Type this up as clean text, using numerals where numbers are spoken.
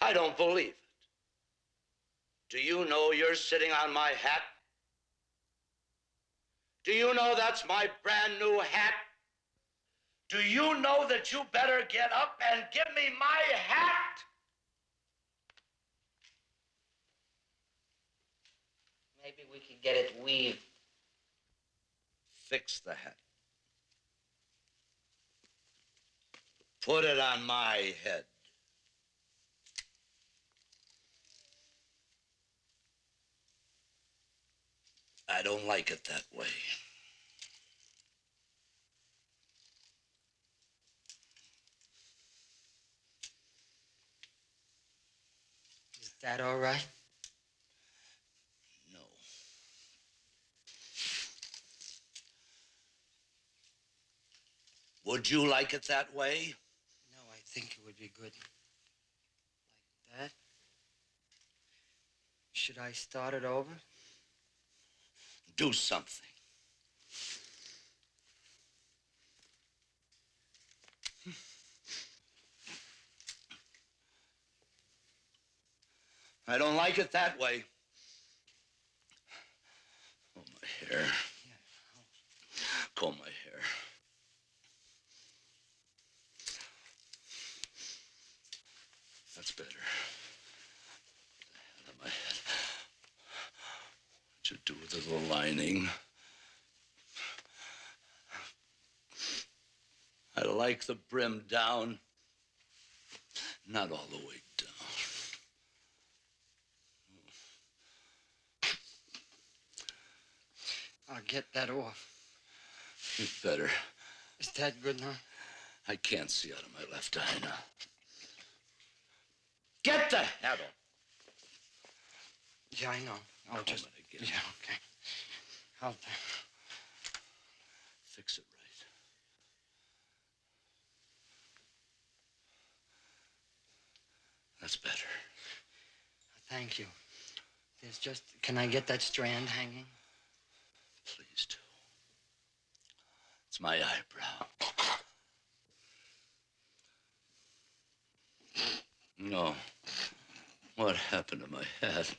I don't believe it. Do you know you're sitting on my hat? Do you know that's my brand new hat? Do you know that you better get up and give me my hat? Maybe we could get it weaved. Fix the hat. Put it on my head. I don't like it that way. Is that all right? No. Would you like it that way? No, I think it would be good. Like that? Should I start it over? Do something. I don't like it that way. Oh, my hair. Yeah. Comb my hair. That's better. Out of my head. What you do with the little lining? I like the brim down, not all the way down. I'll get that off. You better. Is that good now? I can't see out of my left eye now. Get the hat off. Yeah, I know. I'll Comb just... it again. Yeah, okay. I'll... Fix it right. That's better. Thank you. There's just... Can I get that strand hanging? Please do. It's my eyebrow. No. What happened to my hat?